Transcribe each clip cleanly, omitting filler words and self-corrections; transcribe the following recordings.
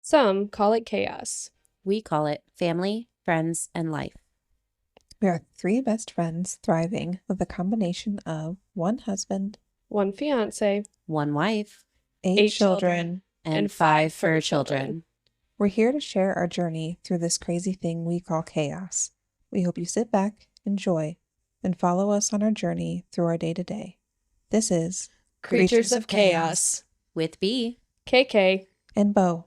Some call it chaos. We call it family, friends, and life. We are three best friends thriving with a combination of one husband, one fiance, one wife, eight children, and five fur children. We're here to share our journey through this crazy thing we call chaos. We hope you sit back, enjoy, and follow us on our journey through our day-to-day. This is Creatures of Chaos with B, KK, and Bo.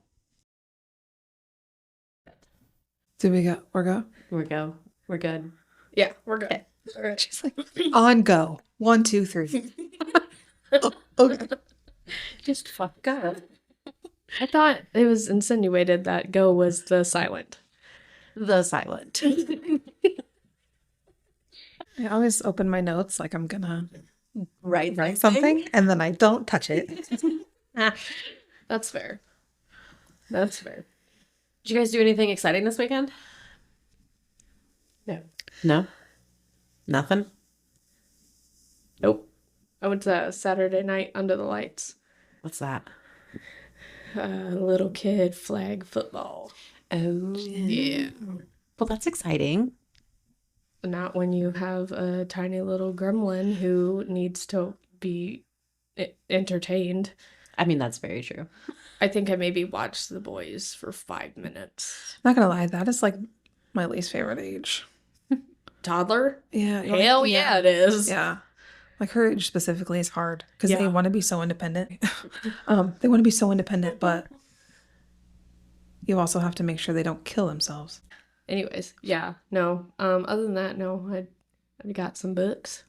Do we go? We're go? We're good. Yeah, we're good. All right. She's like, on go. 1, 2, 3. Oh, okay. Just fuck go. I thought it was insinuated that go was the silent. The silent. I always open my notes like I'm gonna Write something, and then I don't touch it. That's fair. That's fair. Did you guys do anything exciting this weekend? No. No? Nothing? Nope. I went to Saturday night under the lights. What's that? Little kid flag football. Oh. Yeah. Well, that's exciting. Not when you have a tiny little gremlin who needs to be entertained. I mean, that's very true. I think I maybe watched the boys for 5 minutes. Not gonna lie, that is like my least favorite age. Toddler? Yeah. Hell yeah, it is. Yeah. Like her age specifically is hard because Yeah. they want to be so independent. They want to be so independent, but you also have to make sure they don't kill themselves. Anyways, yeah, no. Other than that, no. I got some books.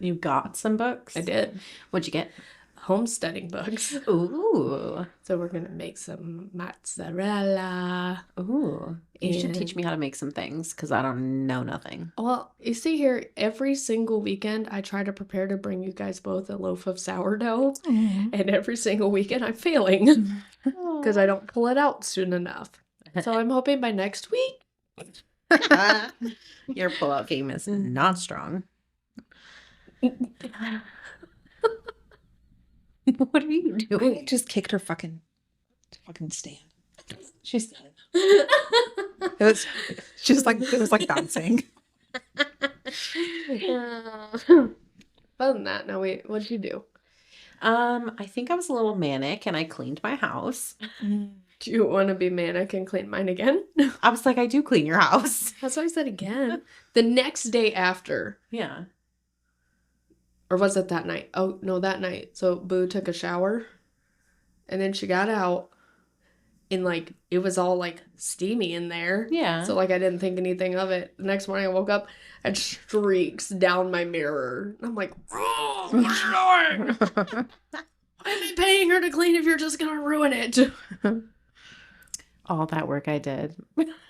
You got some books? I did. What'd you get? Homesteading books. Ooh. So we're gonna make some mozzarella. Ooh. You should And- teach me how to make some things because I don't know nothing. Well, you see here, every single weekend I try to prepare to bring you guys both a loaf of sourdough, and every single weekend I'm failing because I don't pull it out soon enough. So I'm hoping by next week. Your pull-out game is not strong. What are you I doing? just kicked her fucking stand. She's dead. It was just like it was like bouncing. Other than that, no, wait, what'd you do? I think I was a little manic and I cleaned my house. Do you want to be manic and clean mine again? I was like, I do clean your house. That's what I said again. The next day after. Yeah. Or was it that night? Oh, no, that night. So Boo took a shower. And then she got out. And, like, it was all, like, steamy in there. Yeah. So, like, I didn't think anything of it. The next morning I woke up, I had streaks down my mirror. I'm like, oh, what are you doing? Why am I paying her to clean if you're just going to ruin it? All that work I did.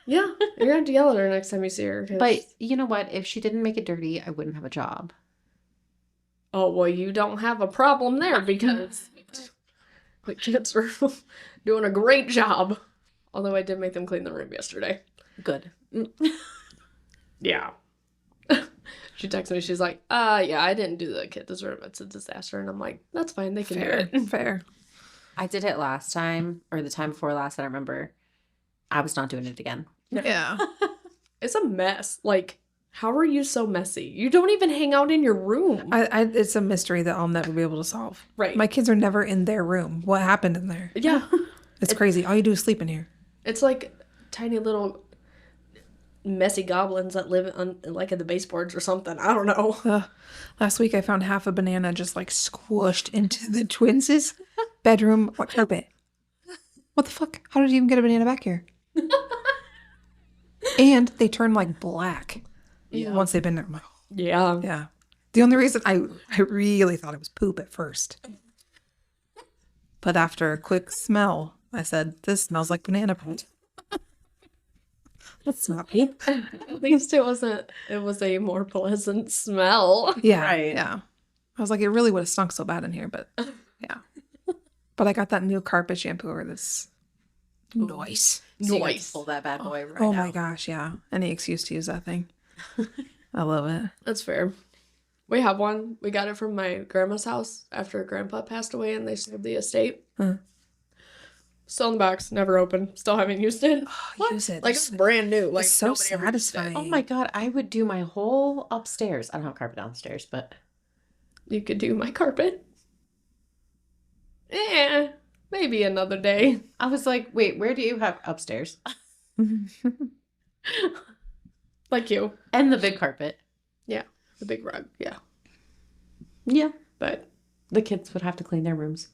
Yeah, you're going to have to yell at her next time you see her. 'Cause... But you know what? If she didn't make it dirty, I wouldn't have a job. Oh, well, you don't have a problem there because the kids are doing a great job. Although I did make them clean the room yesterday. Good. Yeah. She texted me, she's like, yeah, I didn't do the kids' room. It's a disaster. And I'm like, that's fine, they can do it. Fair. I did it last time or the time before last. I don't remember. I was not doing it again. Yeah. It's a mess. Like, how are you so messy? You don't even hang out in your room. It's a mystery that I'll never be able to solve. Right. My kids are never in their room. What happened in there? Yeah. It's crazy. All you do is sleep in here. It's like tiny little messy goblins that live on, like, in the baseboards or something. I don't know. Last week I found half a banana just like squished into the twins' bedroom carpet. What the fuck? How did you even get a banana back here? And they turn like black once they've been there. I'm like, Yeah. yeah. The only reason I really thought it was poop at first. But after a quick smell, I said, this smells like banana bread. That's not poop. At least it was a more pleasant smell. Yeah. Right. Yeah. I was like, it really would have stunk so bad in here, but yeah. But I got that new carpet shampooer that's nice. So you got to Nice. pull that bad boy right Oh out. my gosh, yeah. Any excuse to use that thing. I love it. That's fair. We have one. We got it from my grandma's house after grandpa passed away and they sold the estate. Huh. Still in the box, never open. Still haven't used it. Oh, use it. Like it's brand new. Like It's so nobody ever used it. satisfying. Oh my God, I would do my whole upstairs. I don't have carpet downstairs, but You could do my carpet. Maybe another day. I was like, wait, where do you have upstairs? Like you. And the big carpet. Yeah. The big rug. Yeah. Yeah. But The kids would have to clean their rooms.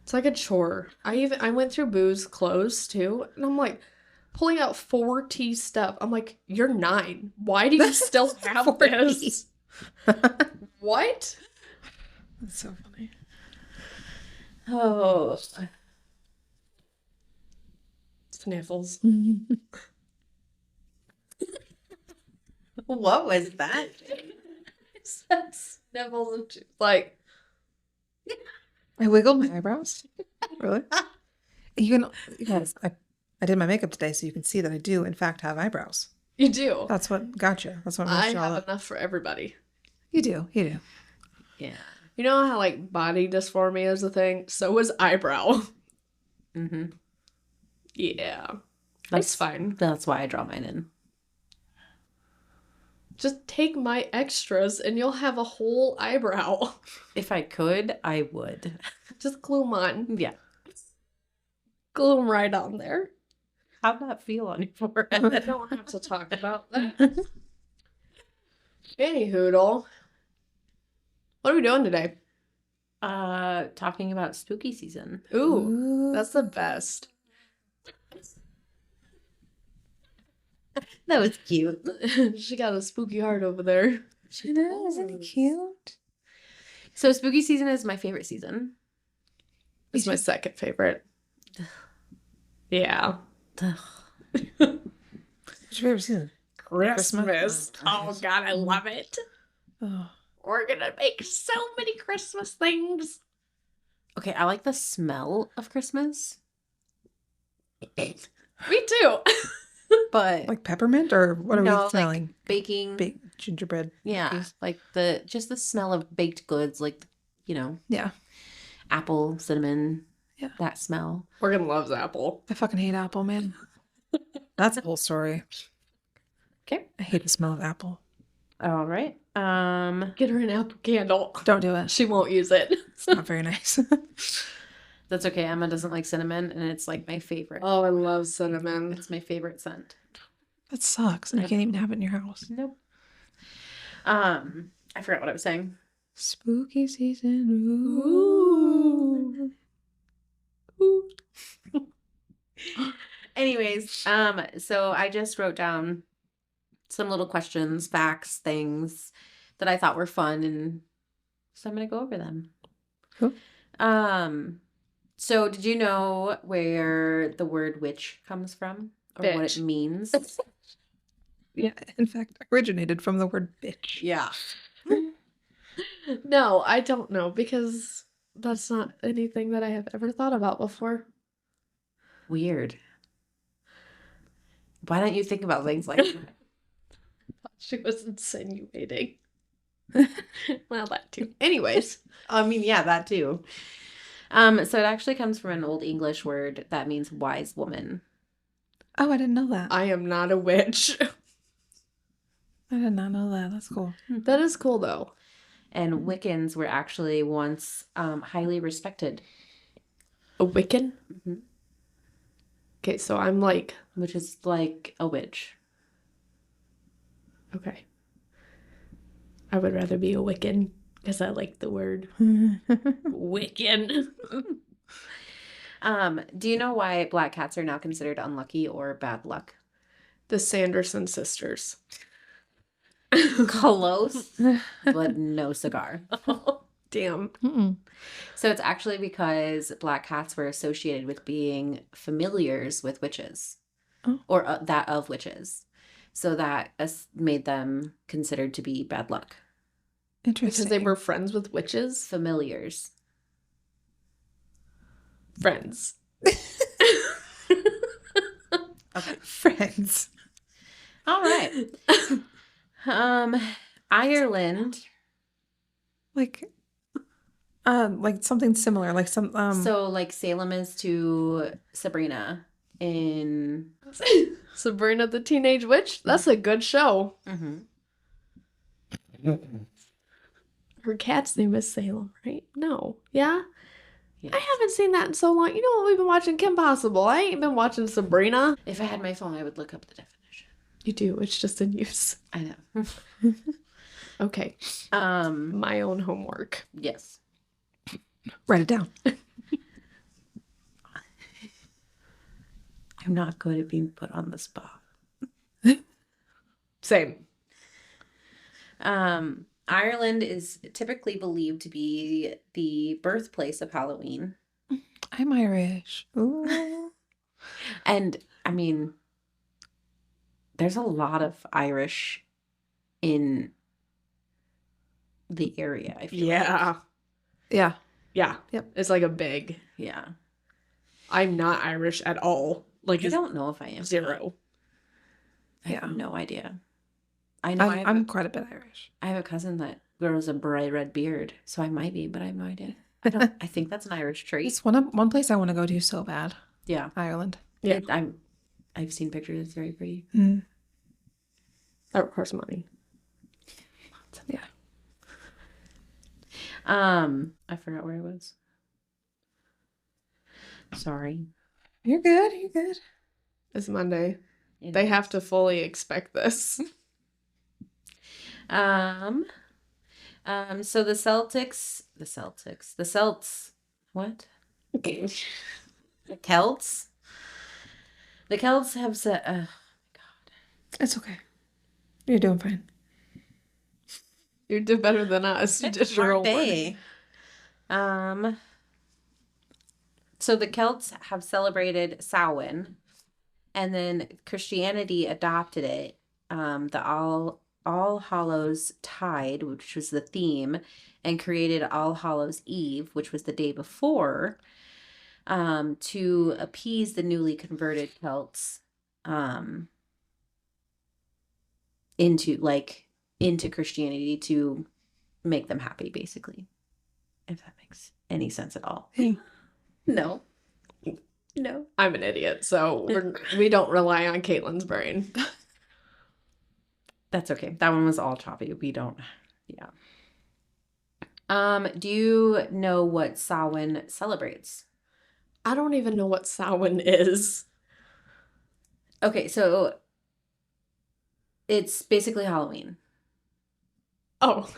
it's like a chore. I went through Boo's clothes too, and I'm like pulling out 4T stuff. I'm like, you're 9. Why do you still have 4T. this? What? That's so funny. Oh. Sniffles. What was that? Sniffles and like I wiggled my eyebrows. Really? You can, yes, I did my makeup today, so you can see that I do, in fact, have eyebrows. you do. That's what got you. That's what I messed you all have up. enough for everybody. You do. You do. Yeah. You know how like body dysphoria is a thing? So is eyebrow. Mm-hmm. Yeah. That's It's fine. That's why I draw mine in. Just take my extras and you'll have a whole eyebrow. If I could, I would. Just glue them on. Yeah. Glue them right on there. How'd that feel on your I forehead? don't have to talk about that. Anyhoodle. What are we doing today? Talking about spooky season. Ooh, that's the best. That was cute. She got a spooky heart over there. She does. Isn't it cute? So spooky season is my favorite season. It's my second favorite. Yeah. What's your favorite season? Christmas. Oh God, I love it. Oh. We're gonna make so many Christmas things. Okay, I like the smell of Christmas, Me too. but Like peppermint, or what are No, we smelling? baking, Baked gingerbread. yeah, cookies. like just the smell of baked goods, like Yeah. apple, cinnamon, Yeah. that smell. Morgan loves apple. I fucking hate apple, man. That's a whole story. Okay, I hate the smell of apple. all right. Get her an apple candle. Don't do it. She won't use it. It's not very nice. That's okay. Emma doesn't like cinnamon, and it's like my favorite. Oh, I love cinnamon. It's my favorite scent. That sucks. And you can't even have it in your house. Nope. I forgot what I was saying. Spooky season. Ooh. Anyways, so I just wrote down some little questions, facts, things that I thought were fun, and so I'm gonna go over them. Cool. So did you know where the word witch comes from, or what Bitch. it means? Yeah, in fact, originated from the word bitch. Yeah. No, I don't know because that's not anything that I have ever thought about before. Weird. Why don't you think about things like that? She was insinuating. Well, that too. Anyways, I mean, yeah, that too. So it actually comes from an Old English word that means wise woman. Oh, I didn't know that. I am not a witch. I did not know that. That's cool. That is cool though. And Wiccans were actually once highly respected, A Wiccan? Mhm. Okay, so I'm like, which is like a witch. okay. I would rather be a Wiccan because I like the word Wiccan. Do you know why black cats are now considered unlucky or bad luck? The Sanderson sisters. Close, but no cigar. Damn. Mm-mm. So it's actually because black cats were associated with being familiars with witches, Oh. or that of witches. So that made them considered to be bad luck. Interesting. Because they were friends with witches? Familiars. Friends. Okay. friends. All right. Ireland. Like, Like something similar, like some So like Salem is to Sabrina in. Sabrina the Teenage Witch? That's a good show. Mhm. Her cat's name is Salem, right? No. Yeah? Yes. I haven't seen that in so long. You know what? We've been watching Kim Possible. I ain't been watching Sabrina. If I had my phone, I would look up the definition. You do. It's just in use. I know. Okay. My own homework. Yes. write it down. I'm not good at being put on the spot. Same. Ireland is typically believed to be the birthplace of Halloween. I'm Irish. Ooh. And I mean, there's a lot of Irish in the area, I feel like. Yeah. Yeah. Yep. It's like a big. Yeah. I'm not Irish at all. Like I don't know if I am. zero. I Yeah. have no idea. I know I'm quite a bit Irish. I have a cousin that grows a bright red beard, so I might be, but I have no idea. I think that's an Irish trait. It's one place I want to go to so bad. Yeah. Ireland. Yeah. I've seen pictures. It's very pretty. Mm. That requires money. Yeah. I forgot where I was. Sorry. You're good. You're good. It's Monday. They have to fully expect this. So the Celts, what? The Celts? The Celts have said, It's okay. You're doing fine. You did better than us. You did your aren't homework. they? So the Celts have celebrated Samhain, and then Christianity adopted it. The All Hallows Tide, which was the theme, and created All Hallows Eve, which was the day before, to appease the newly converted Celts, into Christianity, to make them happy, basically. If that makes any sense at all. No. No. I'm an idiot, so we don't rely on Caitlin's brain. That's okay. That one was all choppy. We don't. Yeah. Do you know what Samhain celebrates? I don't even know what Samhain is. Okay, so it's basically Halloween. Oh.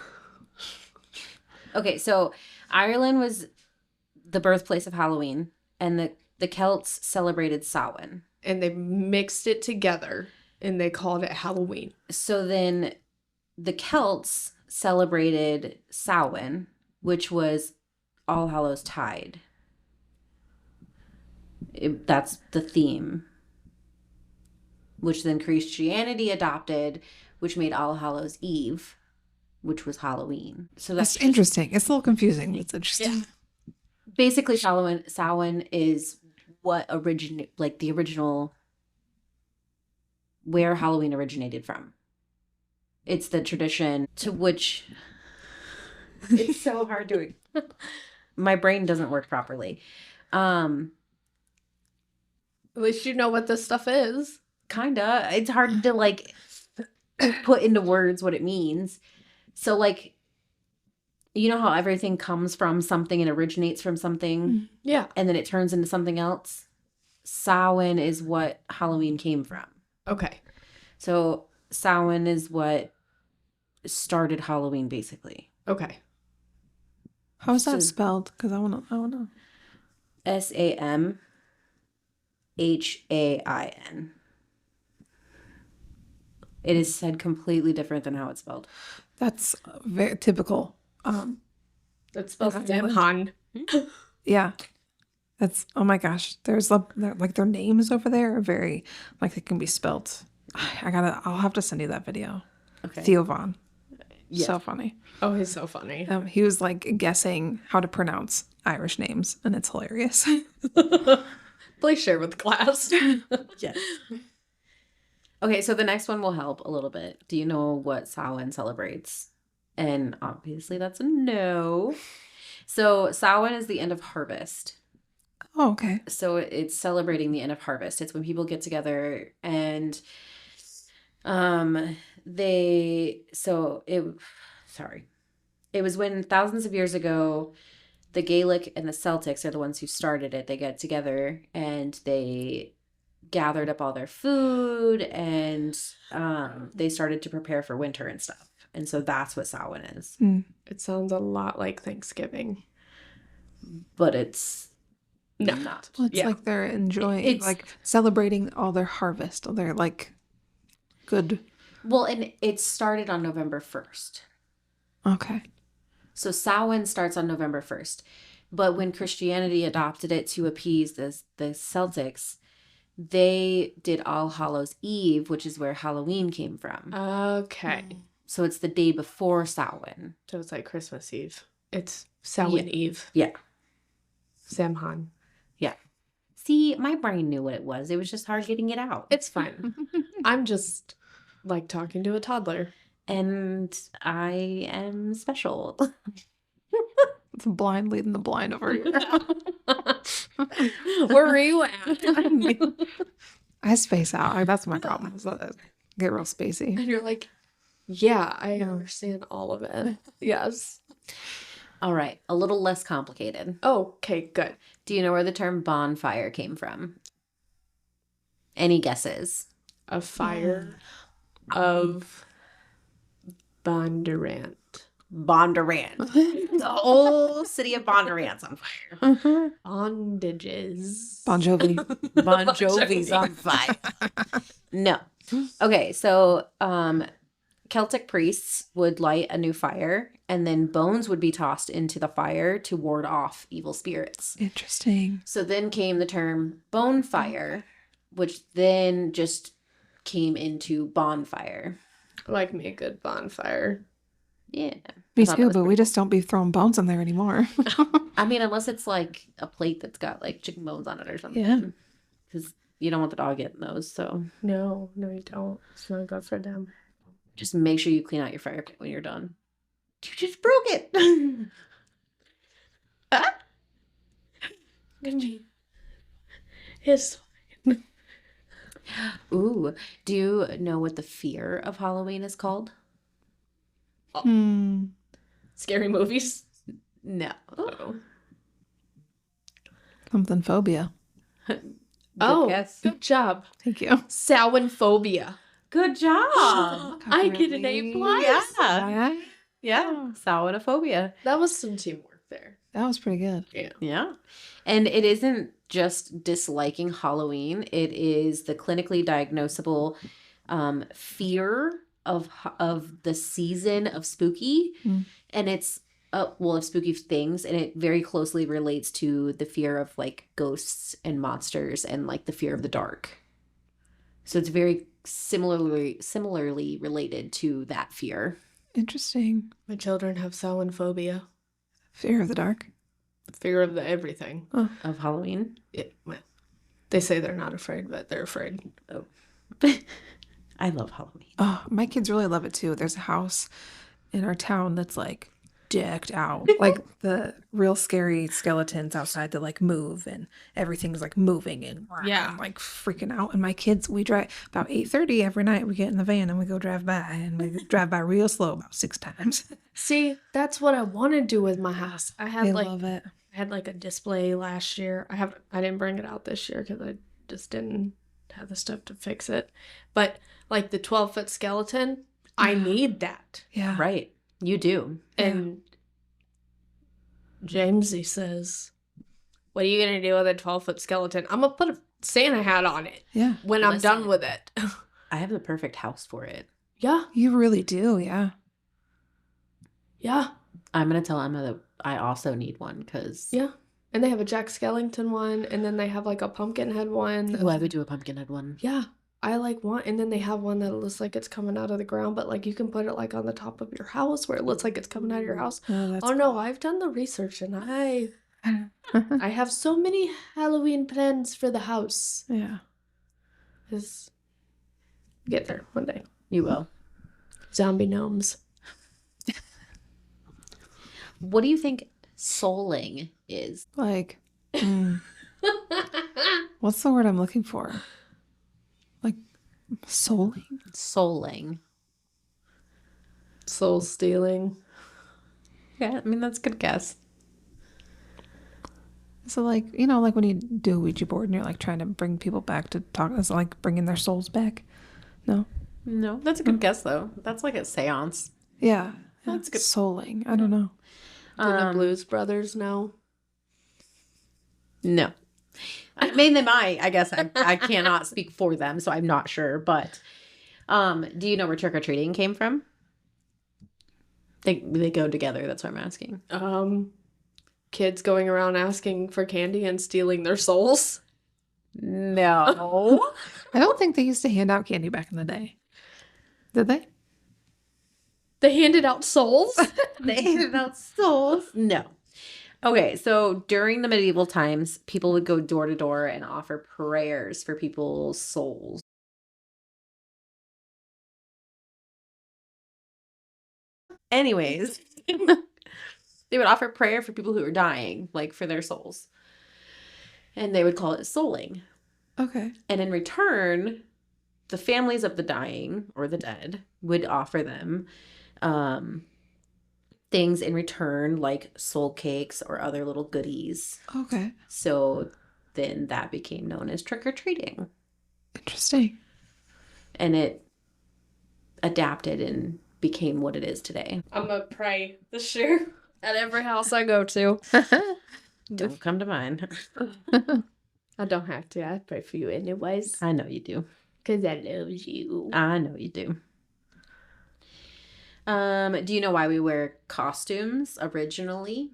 Okay, so Ireland was the birthplace of Halloween, and the Celts celebrated Samhain. And they mixed it together, and they called it Halloween. So then the Celts celebrated Samhain, which was All Hallows Tide. That's the theme. Which then Christianity adopted, which made All Hallows Eve, which was Halloween. So That's interesting. It's a little confusing. It's interesting. Yeah. Basically, Samhain is what the original, where Halloween originated from. It's the tradition to which it's so hard to. My brain doesn't work properly. At least you know what this stuff is. Kinda. It's hard to put into words what it means. So you know how everything comes from something and originates from something? Yeah. And then it turns into something else? Samhain is what Halloween came from. Okay. So Samhain is what started Halloween, basically. Okay. How is that So- spelled? Because I want to know. Samhain. It is said completely different than how it's spelled. That's very typical. That's spelled Yeah. Samhain. Yeah. That's, oh my gosh. There's their names over there are very, they can be spelt. I'll have to send you that video. Okay. Theo Vaughn. Yeah. So funny. Oh, he's so funny. He was guessing how to pronounce Irish names, and it's hilarious. Please share with the class. Yes. Okay, so the next one will help a little bit. Do you know what Samhain celebrates? And obviously that's a no. So Samhain is the end of harvest. Oh, okay. So it's celebrating the end of harvest. It's when people get together and it was when thousands of years ago the Gaelic and the Celtics are the ones who started it. They get together and they gathered up all their food and they started to prepare for winter and stuff. And so that's what Samhain is. It sounds a lot like Thanksgiving. But it's No. not. Well, it's like they're enjoying, like celebrating all their harvest, all their like good. Well, and it started on November 1st. Okay. So Samhain starts on November 1st. But when Christianity adopted it to appease the Celtics, they did All Hallows Eve, which is where Halloween came from. Okay. So it's the day before Samhain. So it's like Christmas Eve. It's Samhain Eve. Yeah. Samhain. Yeah. See, my brain knew what it was. It was just hard getting it out. It's fine. I'm just like talking to a toddler. And I am special. It's a blind leading the blind over here. Where were you at? I space out. That's my problem. Is that I get real spacey. And you're like, yeah, I understand all of it. Yes. All right. A little less complicated. Okay, good. Do you know where the term bonfire came from? Any guesses? A fire of Bondurant. Bondurant. The whole city of Bondurant's on fire. Bondages. Bon Jovi. Bon Jovi's on fire. No. Okay, so Celtic priests would light a new fire, and then bones would be tossed into the fire to ward off evil spirits. Interesting. So then came the term bonfire, which then just came into bonfire. Like me a good bonfire. Yeah. Me I thought that too, was but we pretty just don't be throwing bones in there anymore. cool. I mean, unless it's like a plate that's got like chicken bones on it or something. Yeah. Because you don't want the dog getting those. So No, you don't. It's not good for them. just make sure you clean out your fire pit when you're done. You just broke it. It's Ooh. Do you know what the fear of Halloween is called? scary movies. No. Oh. Something phobia. Good guess. Good job. Thank you. Samhain phobia. Good job. I get an A+. Yeah. Yeah. Samhainophobia. That was some teamwork there. That was pretty good. Yeah. And it isn't just disliking Halloween. It is the clinically diagnosable fear of the season of spooky. And it's of spooky things, and it very closely relates to the fear of like ghosts and monsters and like the fear of the dark. So it's very similarly related to that fear. Interesting. My children have Samhain phobia. Fear of the dark. Fear of the everything. Of Halloween. Yeah, well, they say they're not afraid, but they're afraid. Oh. I love Halloween. Oh, my kids really love it too. There's a house in our town that's like decked out. Like the real scary skeletons outside that like move and everything's like moving and I'm like freaking out. And my kids, we drive about 8:30 every night. We get in the van and we go drive by, and we drive by real slow about 6 times. See, that's what I want to do with my house. I had I like love it. I had like a display last year. I didn't bring it out this year because I just didn't have the stuff to fix it. But like the 12-foot skeleton, I need that. Yeah. Right. You do. And Jamesy says, "What are you gonna do with a 12-foot skeleton?" I'm gonna put a Santa hat on it. Yeah. When I'm done with it. I have the perfect house for it. Yeah. You really do. Yeah. Yeah. I'm going to tell Emma that I also need one because... Yeah. And they have a Jack Skellington one, and then they have like a Pumpkinhead one. Oh, I would do a Pumpkinhead one. Yeah. I like want, and then they have one that looks like it's coming out of the ground, but like you can put it like on the top of your house where it looks like it's coming out of your house. Oh no, I've done the research and I have so many Halloween plans for the house. Yeah. Just get there one day. You will. Zombie gnomes. What do you think souling is? Like, what's the word I'm looking for? Like, souling? Souling. Soul stealing. Yeah, I mean, that's a good guess. So, like, you know, like when you do a Ouija board and you're like trying to bring people back to talk, it's like bringing their souls back. No? No, that's a good guess, though. That's like a seance. Yeah. That's good. Souling. I don't know. Do the Blues Brothers know? No. I mean, they might. I guess I cannot speak for them, so I'm not sure. But do you know where trick-or-treating came from? They go together. That's what I'm asking. Kids going around asking for candy and stealing their souls. No. I don't think they used to hand out candy back in the day. Did they? They handed out souls? They handed out souls? No. Okay, so during the medieval times, people would go door to door and offer prayers for people's souls. Anyways, they would offer prayer for people who were dying, like for their souls. And they would call it souling. Okay. And in return, the families of the dying or the dead would offer them things in return, like soul cakes or other little goodies. Okay. So then that became known as trick-or-treating. Interesting. And it adapted and became what it is today. I'm going to pray this year at every house I go to. Don't come to mine. I don't have to. I pray for you anyways. I know you do. Because I love you. I know you do. Do you know why we wear costumes originally?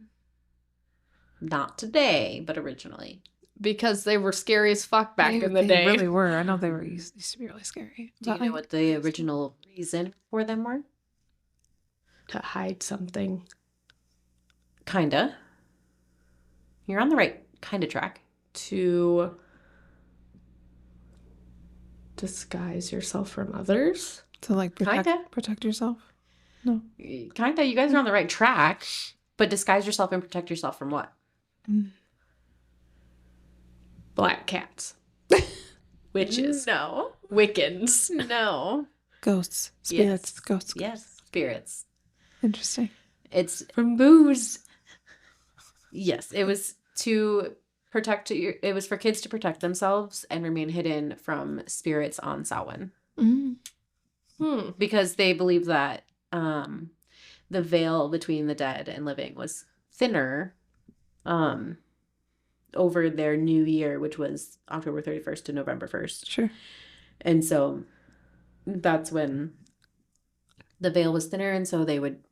Not today, but originally. Because they were scary as fuck back in the They day. really were. I know they were used to be really scary. Do you know what the original reason for them were? To hide something. Kinda. You're on the right kind of track. To disguise yourself from others. To like Kinda. protect yourself? No. Kinda. You guys are on the right track. But disguise yourself and protect yourself from what? Black cats. Witches. No. Wiccans. No. Ghosts. Spirits. Yes. Ghosts. Yes. Spirits. Interesting. It's From booze. yes. It was to protect it was for kids to protect themselves and remain hidden from spirits on Samhain. Because they believed that the veil between the dead and living was thinner over their new year, which was October 31st to November 1st. Sure. And so that's when the veil was thinner, and so they would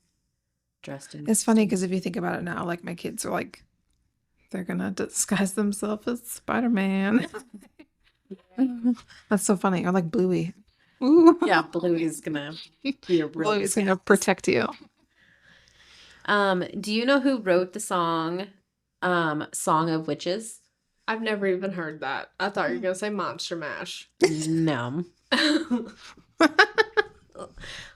dress in. It's funny because if you think about it now, like my kids are like, they're gonna disguise themselves as Spider-Man. That's so funny. Or like Bluey. Ooh. Yeah, Bluey is gonna be a real. Bluey's gonna protect you. Do you know who wrote the song Song of Witches? I've never even heard that. I thought you were going to say Monster Mash. No.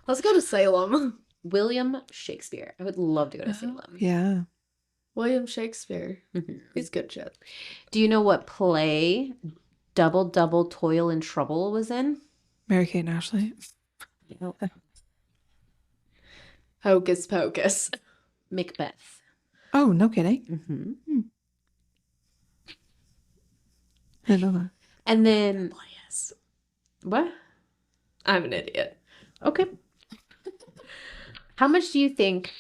Let's go to Salem. William Shakespeare. I would love to go to Salem. Yeah. William Shakespeare. Mhm. He's good shit. Do you know what play Double Double Toil and Trouble was in? Mary-Kate and Ashley. Hocus Pocus. Macbeth. Oh, no kidding. Mm-hmm. I know that. And then Yes. what? I'm an idiot. Okay. How much do you think,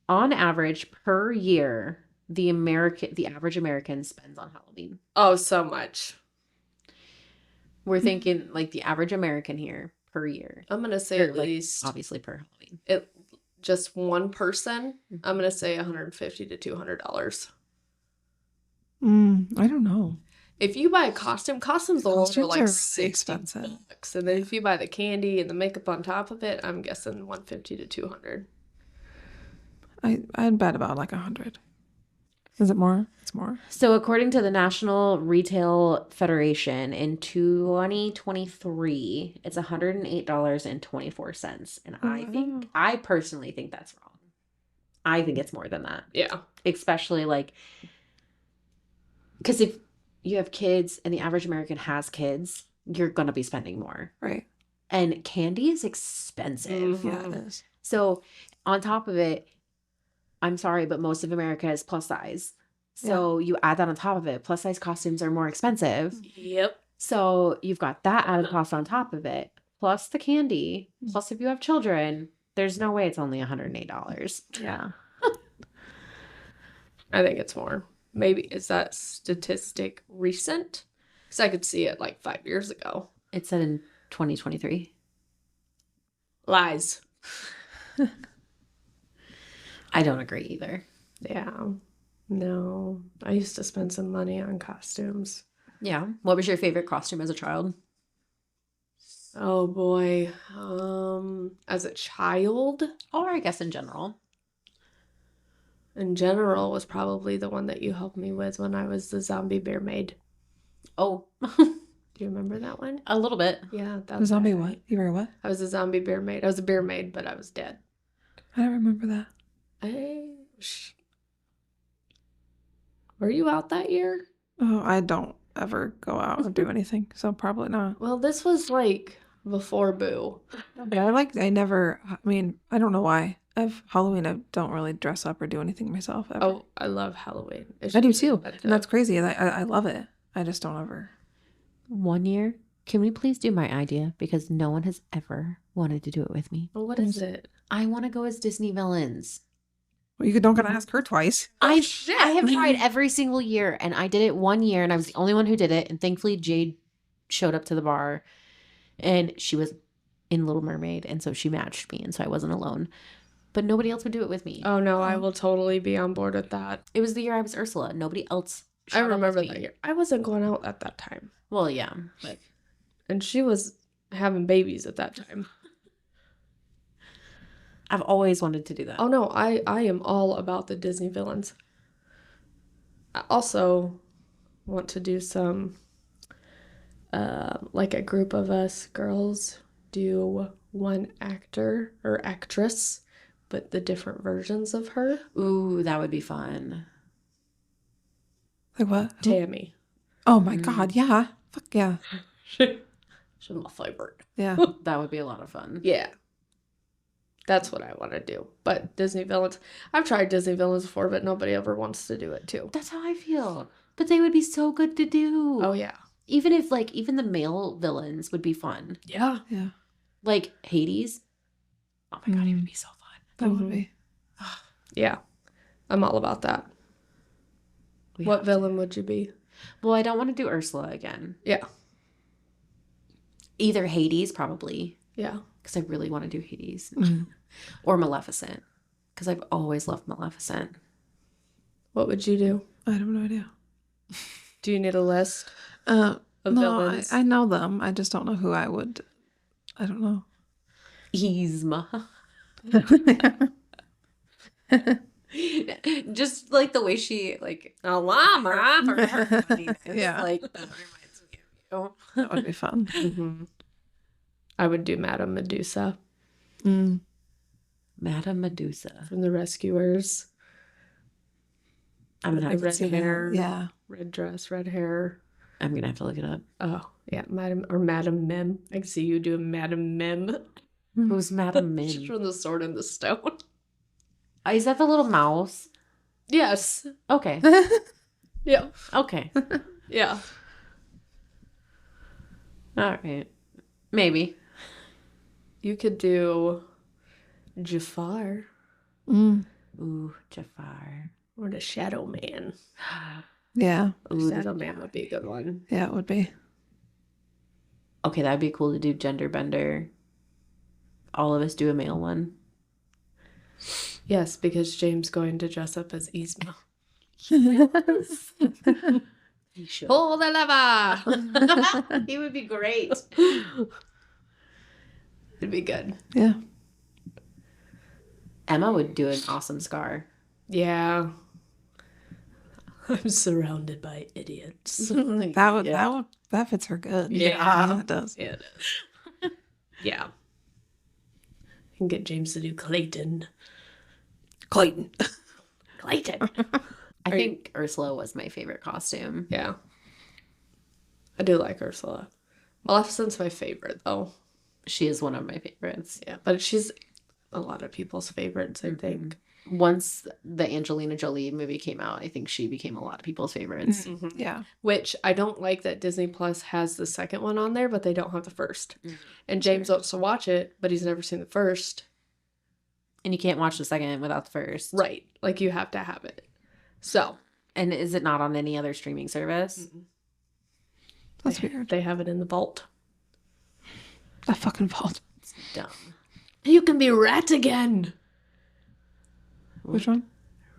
on average, per year, the average American spends on Halloween? Oh, so much. We're thinking like the average American here per year. I'm going to say Or, at like, least obviously per Halloween. just one person. I'm going to say $150 to $200. I don't know. If you buy a costumes alone are Costumes like are really 60 expensive. bucks. And then if you buy the candy and the makeup on top of it, I'm guessing $150 to $200. I'd bet about like 100. Is it more? It's more. So according to the National Retail Federation, in 2023, it's $108.24. And Wow. I personally think that's wrong. I think it's more than that. Yeah. Especially like, because if you have kids and the average American has kids, you're going to be spending more. Right. And candy is expensive. Mhm. Yeah, it is. So on top of it, I'm sorry, but most of America is plus size. So you add that on top of it. Plus size costumes are more expensive. Yep. So you've got that added cost on top of it. Plus the candy. Plus if you have children, there's no way it's only $108. Yeah. I think it's more. Maybe is that statistic recent? Because I could see it like 5 years ago. It said in 2023. Lies. I don't agree either. Yeah. No. I used to spend some money on costumes. Yeah. What was your favorite costume as a child? Oh boy. As a child, Or I guess in general. in general, was probably the one that you helped me with when I was the zombie bear maid. Oh, Do you remember that one? a little bit. Yeah, that The was zombie that what? night. You were what? I was a zombie bear maid. I was a bear maid, but I was dead. I don't remember that. Were you out that year? Oh, I don't ever go out or do anything, so probably not. Well, this was like before Boo. Yeah, I mean, I don't know why. Halloween, I don't really dress up or do anything myself ever. Oh, I love Halloween. It's I do just too. inventive. And that's crazy. I love it. I just don't ever. One year. Can we please do my idea? Because no one has ever wanted to do it with me. Well, what is it? I want to go as Disney villains. Well, you don't gotta ask her twice. I shit. have tried every single year, and I did it one year, and I was the only one who did it. And thankfully, Jade showed up to the bar, and she was in Little Mermaid, and so she matched me, and so I wasn't alone. But nobody else would do it with me. Oh no, I will totally be on board with that. It was the year I was Ursula. Nobody else. I showed up remember with that me. year. I wasn't going out at that time, Well, yeah, but and she was having babies at that time. I've always wanted to do that. Oh no, I am all about the Disney villains. I also want to do some, like a group of us girls do one actor or actress, but the different versions of her. Ooh, that would be fun. Like what? Tammy. Oh my God, yeah. Fuck yeah. She's my favorite. Yeah. That would be a lot of fun. Yeah. That's what I want to do. But Disney villains, I've tried Disney villains before, but nobody ever wants to do it too. That's how I feel. But they would be so good to do. Oh yeah. Even if even the male villains would be fun. Yeah. Yeah. Like Hades. Oh my God, he would be so fun. That would be. Yeah. I'm all about that. We What have villain would you be? to. Well, I don't want to do Ursula again. Yeah. Either Hades, probably. Yeah. Because I really want to do Hades. Mhm. Or Maleficent. Because I've always loved Maleficent. What would you do? I have no idea. Do you need a list Uh, of no, villains? I know them. I just don't know who I would. I don't know. Yzma. Just like the way she A llama. for her funniness. Yeah. Like that reminds me of you. That would be fun. Mhm. I would do Madame Medusa Mm. Madame Medusa. from The Rescuers. I'm gonna The have to red see hair, Yeah. red dress, red hair. I'm gonna have to look it up. Oh, yeah, Madame Mim. I can see you doing Madame Mim. Who's Madame She's Min? from The Sword and the Stone. Is that the little mouse? Yes. Okay. Yeah. Okay. Yeah. All right. Maybe. You could do Jafar Mm. Ooh, Jafar. or the Shadow Man. Yeah. Ooh, Shadow Man would be a good one. Yeah, it would be. okay, that'd be cool to do gender bender. All of us do a male one. Yes, because James going to dress up as Yzma. He should. Pull the lever. He would be great. It'd be good. Yeah. Emma would do an awesome Scar. Yeah. I'm surrounded by idiots. That fits her good. Yeah. It does. Yeah, it is. Yeah. You can get James to do Clayton. Clayton. Clayton. I think Ursula was my favorite costume. Yeah. I do like Ursula. Maleficent's my favorite, though. She is one of my favorites. Yeah, but she's a lot of people's favorites, I think. Once the Angelina Jolie movie came out, I think she became a lot of people's favorites. Yeah. Which I don't like that Disney Plus has the second one on there, but they don't have the first. And James wants to watch it, but he's never seen the first. And you can't watch the second without the first. Right. Like, you have to have it. So. And is it not on any other streaming service? That's weird. They have it in the vault. That fucking vault. It's dumb. You can be Ratigan. Which one?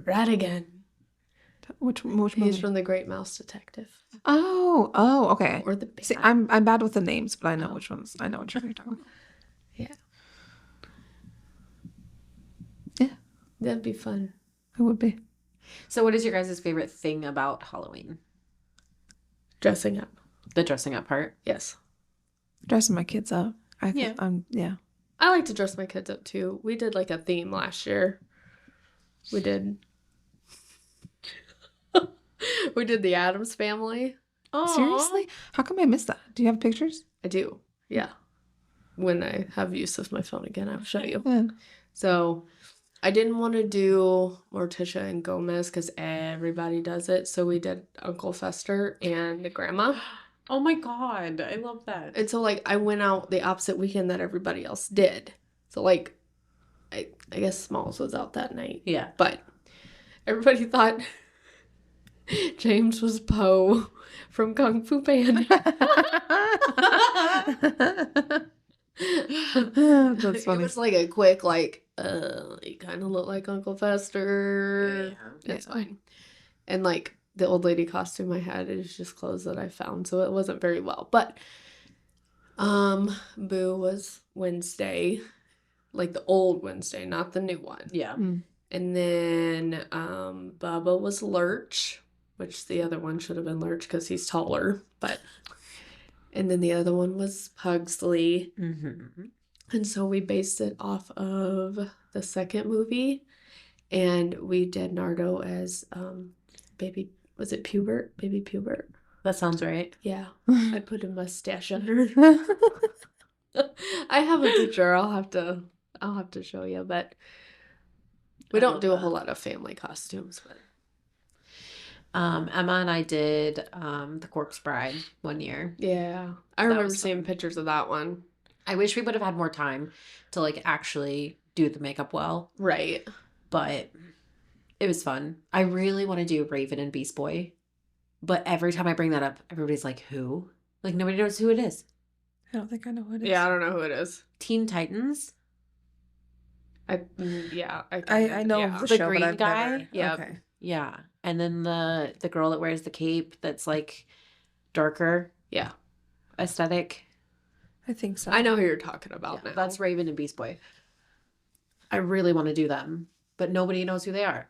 Ratigan. Which movie? He's from The Great Mouse Detective. Oh, okay. Or the See, I'm bad with the names, but I know which ones. I know what you're talking about. Yeah. Yeah. That'd be fun. It would be. So what is your guys' favorite thing about Halloween? Dressing up. The dressing up part? Yes. Dressing my kids up. Yeah. Yeah. I like to dress my kids up too. We did like a theme last year. We did the Addams Family. Seriously? How come I missed that? Do you have pictures? I do. Yeah. When I have use of my phone again, I'll show you. Yeah. So I didn't want to do Morticia and Gomez because everybody does it. So we did Uncle Fester and the grandma. Oh my God. I love that. And so like I went out the opposite weekend that everybody else did. So like I guess Smalls was out that night. Yeah. But everybody thought James was Poe from Kung Fu Panda. That's funny. It was like a quick you kind of look like Uncle Fester. Yeah. It's fine. And like the old lady costume I had is just clothes that I found, so it wasn't very well. But Boo was Wednesday, like the old Wednesday, not the new one. Yeah. And then Bubba was Lurch, which the other one should have been Lurch because he's taller. And then the other one was Pugsley. And so we based it off of the second movie. And we did Nardo as baby, was it Pubert? Baby Pubert. That sounds right. Yeah. I put a mustache under. I have a picture. I'll have to show you, but we don't do a whole lot of family costumes, but Emma and I did the Corpse Bride one year. yeah. I remember seeing pictures of that one. I wish we would have had more time to like actually do the makeup well, Right. but it was fun. I really want to do Raven and Beast Boy, but every time I bring that up, everybody's like, who? Like nobody knows who it is. I don't think I know who it is. Yeah, I don't know who it is. Teen Titans. I know the The show, green but I've guy? never. Yep. Okay. Yeah. And then the girl that wears the cape that's like darker Yeah. aesthetic. I think so. I know who you're talking about Yeah, now. that's Raven and Beast Boy. I really want to do them, but nobody knows who they are.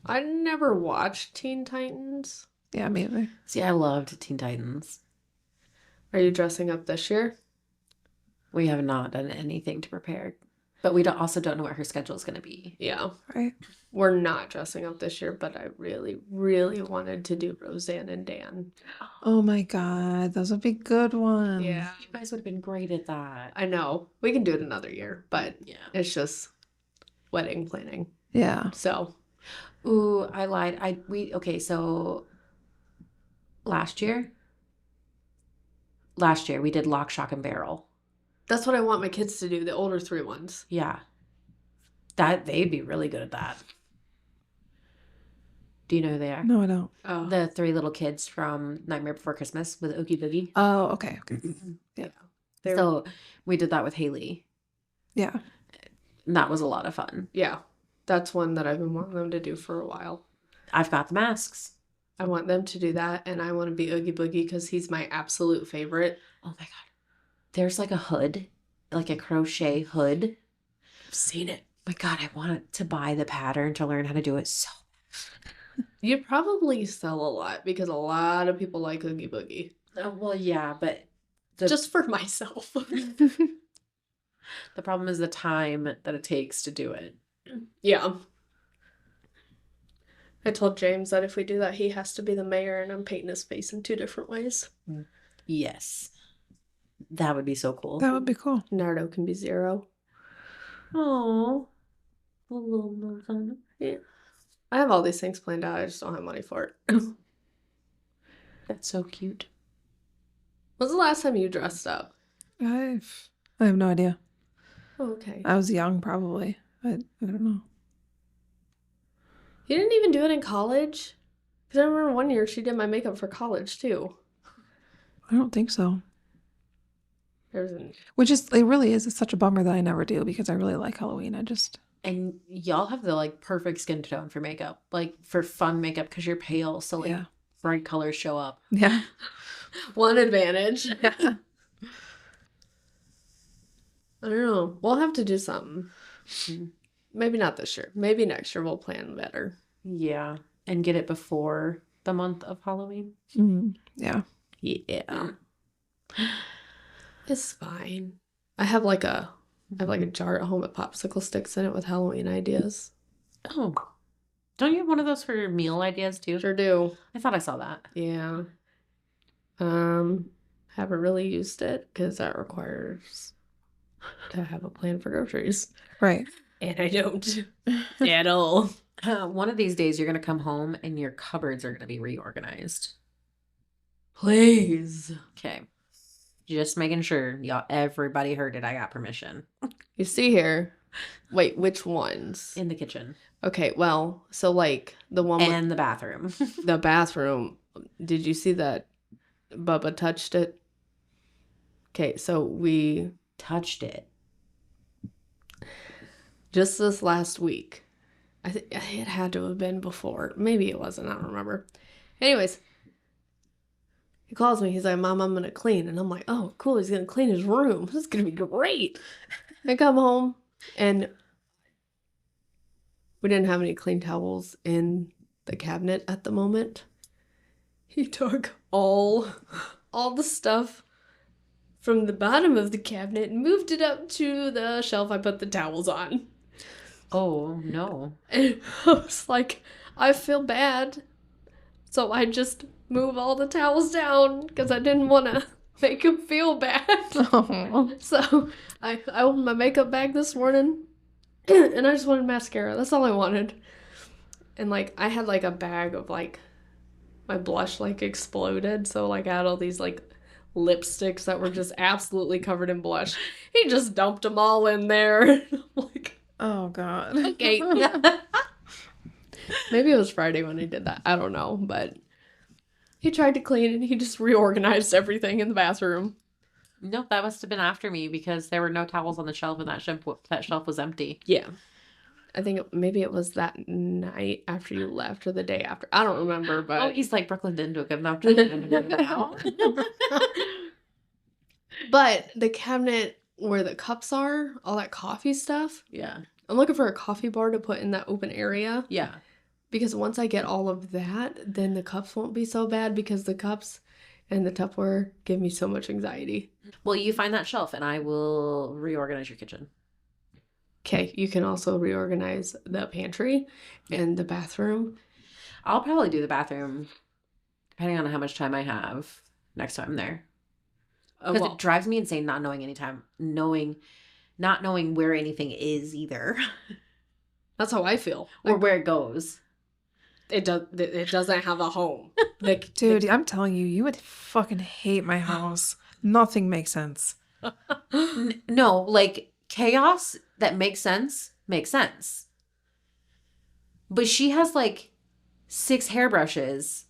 I never watched Teen Titans. Yeah, me either. See, I loved Teen Titans. Are you dressing up this year? We have not done anything to prepare, but we also don't know what her schedule is going to be. Yeah. Right. We're not dressing up this year, but I really, really wanted to do Roseanne and Dan. Oh my God, those would be good ones. You guys would have been great at that. I know. We can do it another year, but Yeah. it's just wedding planning. Yeah. So, Ooh, I lied. So last year we did Lock, Shock, and Barrel. that's what I want my kids to do, the older 3 ones. Yeah. They'd be really good at that. Do you know who they are? No, I don't. Oh. The 3 little kids from Nightmare Before Christmas with Oogie Boogie. Oh, okay. So we did that with Haley. Yeah. And that was a lot of fun. Yeah. That's one that I've been wanting them to do for a while. I've got the masks. I want them to do that, and I want to be Oogie Boogie because he's my absolute favorite. Oh my God. There's like a hood, like a crochet hood. I've seen it. My God, I want to buy the pattern to learn how to do it so. You'd probably sell a lot because a lot of people like Oogie Boogie. Well, yeah, but Just for myself. the problem is the time that it takes to do it. Yeah. I told James that if we do that, he has to be the mayor, and I'm painting his face in 2 different ways. Yes. That would be so cool. That would be cool. Nardo can be Zero. Oh. Yeah. I have all these things planned out. I just don't have money for it. That's so cute. When's the last time you dressed up? I have no idea. Oh, okay. I was young, probably. I don't know. You didn't even do it in college? Because I remember one year she did my makeup for college, too. I don't think so. Which is, it really is. It's such a bummer that I never do because I really like Halloween. And y'all have the like perfect skin tone for makeup, like for fun makeup because you're pale, so like bright colors show up. Yeah. One advantage. Yeah. I don't know. We'll have to do something. Maybe not this year. Maybe next year we'll plan better. Yeah. And get it before the month of Halloween. Yeah. Yeah. It's fine. I have like a jar at home with popsicle sticks in it with Halloween ideas. Oh. Don't you have one of those for meal ideas too? Sure do. I thought I saw that. Yeah. Haven't really used it because that requires to have a plan for groceries. Right. And I don't at all. One of these days you're going to come home and your cupboards are going to be reorganized. Please. Okay. Just making sure everybody heard it. I got permission. You see here. Wait, which ones? In the kitchen. Okay, well, so like the one and the bathroom. The bathroom. Did you see that Bubba touched it? Okay, so we touched it. Just this last week. I think it had to have been before. Maybe it wasn't. I don't remember. Anyways, he calls me. He's like, Mom, I'm going to clean. And I'm like, oh, cool. He's going to clean his room. This is going to be great. I come home and we didn't have any clean towels in the cabinet at the moment. He took all the stuff from the bottom of the cabinet and moved it up to the shelf I put the towels on. Oh, no. And I was like, I feel bad. So I just move all the towels down because I didn't want to make him feel bad. Oh. So I opened my makeup bag this morning and I just wanted mascara. That's all I wanted. And like I had like a bag of like my blush like exploded. So like I had all these like lipsticks that were just absolutely covered in blush. He just dumped them all in there. Like, oh God. Okay. Maybe it was Friday when he did that. I don't know, but he tried to clean and he just reorganized everything in the bathroom. No, that must have been after me because there were no towels on the shelf and that shelf was empty. Yeah. I think maybe it was that night after you left or the day after. I don't remember, but... Oh, he's like, Brooklyn didn't do a good enough job. But the cabinet where the cups are, all that coffee stuff. Yeah. I'm looking for a coffee bar to put in that open area. Yeah. Because once I get all of that, then the cups won't be so bad because the cups and the Tupperware give me so much anxiety. Well, you find that shelf and I will reorganize your kitchen. Okay, you can also reorganize the pantry and the bathroom. I'll probably do the bathroom depending on how much time I have next time I'm there. Because it drives me insane not knowing not knowing where anything is either. That's how I feel. Or where it goes. It doesn't have a home. Like, dude, I'm telling you, you would fucking hate my house. Nothing makes sense. No, like chaos that makes sense. But she has like 6 hairbrushes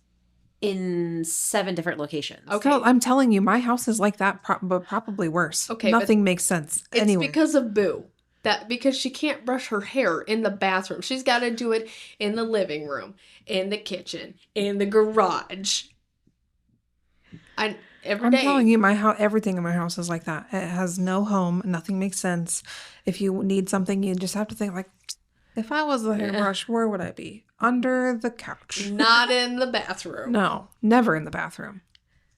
in 7 different locations. Okay. So I'm telling you, my house is like that, but probably worse. Okay. Nothing makes sense. It's anyway. because of Boo. Because she can't brush her hair in the bathroom. She's got to do it in the living room, in the kitchen, in the garage. I'm telling you, everything in my house is like that. It has no home. Nothing makes sense. If you need something, you just have to think like, if I was the hairbrush, where would I be? Under the couch. Not in the bathroom. No, never in the bathroom.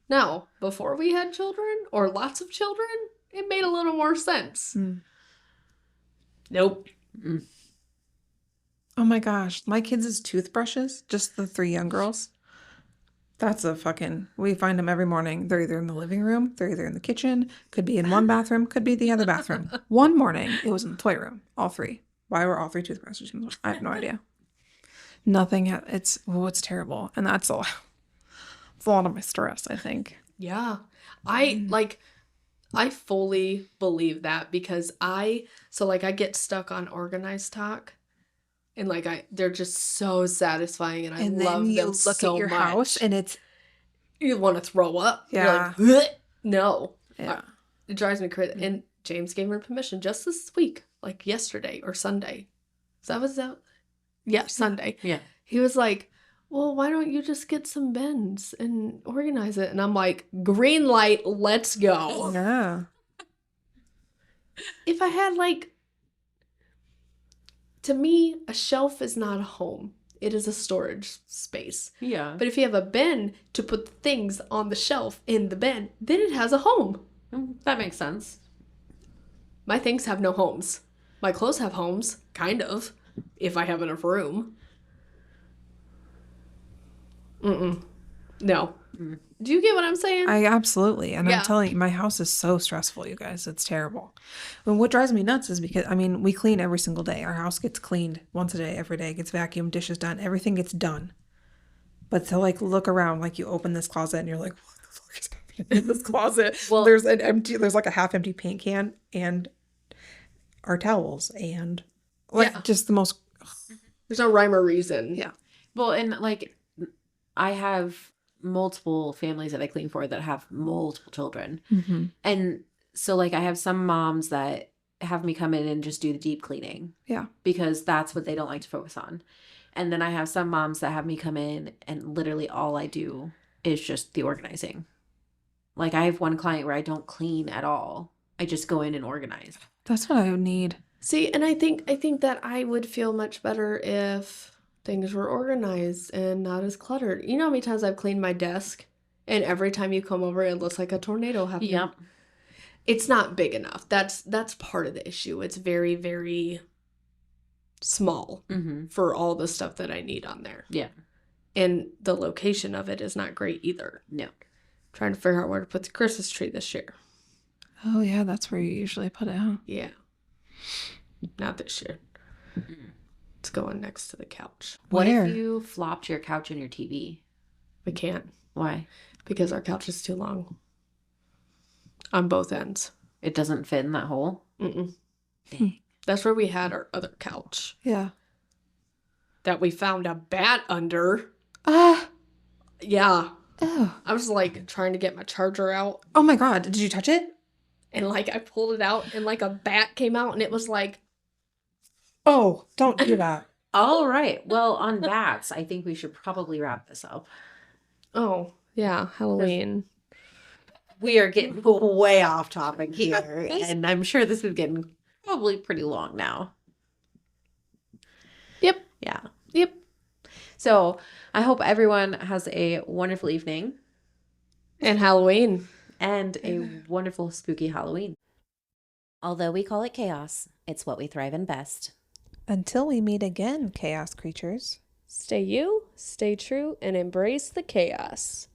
Now, before we had children, or lots of children, it made a little more sense. Nope. Oh my gosh. My kids' toothbrushes, just the 3 young girls. That's we find them every morning. They're either in the living room, they're either in the kitchen, could be in one bathroom, could be the other bathroom. One morning, it was in the toy room, all 3. Why were all 3 toothbrushes in the I have no idea. Nothing, it's terrible. And it's a lot of my stress, I think. Yeah. I fully believe that because I get stuck on organized talk. And they're just so satisfying, and I love them so much. And then you look at your house, and you want to throw up. Yeah. You're like, no. Yeah. It drives me crazy. And James gave her permission just this week, like yesterday or Sunday. So that was out. Yeah, Sunday. Yeah. He was like, well, why don't you just get some bins and organize it? And I'm like, green light, let's go. Yeah. If I had to me, a shelf is not a home. It is a storage space. Yeah. But if you have a bin to put the things on the shelf in the bin, then it has a home. That makes sense. My things have no homes. My clothes have homes, kind of, if I have enough room. No. Do you get what I'm saying? I absolutely. And I'm telling you, my house is so stressful, you guys. It's terrible. And what drives me nuts is because, we clean every single day. Our house gets cleaned once a day, every day. It gets vacuumed, dishes done. Everything gets done. But to look around, you open this closet and you're like, what the fuck is happening in this closet? Well, there's a half empty paint can and our towels and just the most. There's no rhyme or reason. Yeah. Well, and I have multiple families that I clean for that have multiple children. Mm-hmm. And so I have some moms that have me come in and just do the deep cleaning. Yeah. Because that's what they don't like to focus on. And then I have some moms that have me come in and literally all I do is just the organizing. I have one client where I don't clean at all. I just go in and organize. That's what I would need. See, and I think that I would feel much better if things were organized and not as cluttered. You know how many times I've cleaned my desk and every time you come over it looks like a tornado happened? Yep. It's not big enough. That's part of the issue. It's very, very small for all the stuff that I need on there. Yeah. And the location of it is not great either. No. Trying to figure out where to put the Christmas tree this year. Oh, yeah, that's where you usually put it, huh? Yeah. Not this year. It's going next to the couch. What if you flopped your couch and your TV? We can't. Why? Because our couch is too long. On both ends. It doesn't fit in that hole? Mm-mm. Dang. That's where we had our other couch. Yeah. That we found a bat under. Yeah. Oh. I was trying to get my charger out. Oh my God. Did you touch it? And I pulled it out and a bat came out and it was oh, don't do that. All right. Well, on bats, I think we should probably wrap this up. Oh, yeah. Halloween. We are getting way off topic here. And I'm sure this is getting probably pretty long now. Yep. Yeah. Yep. So I hope everyone has a wonderful evening. And Halloween. And a wonderful spooky Halloween. Although we call it chaos, it's what we thrive in best. Until we meet again, chaos creatures. Stay you, stay true, and embrace the chaos.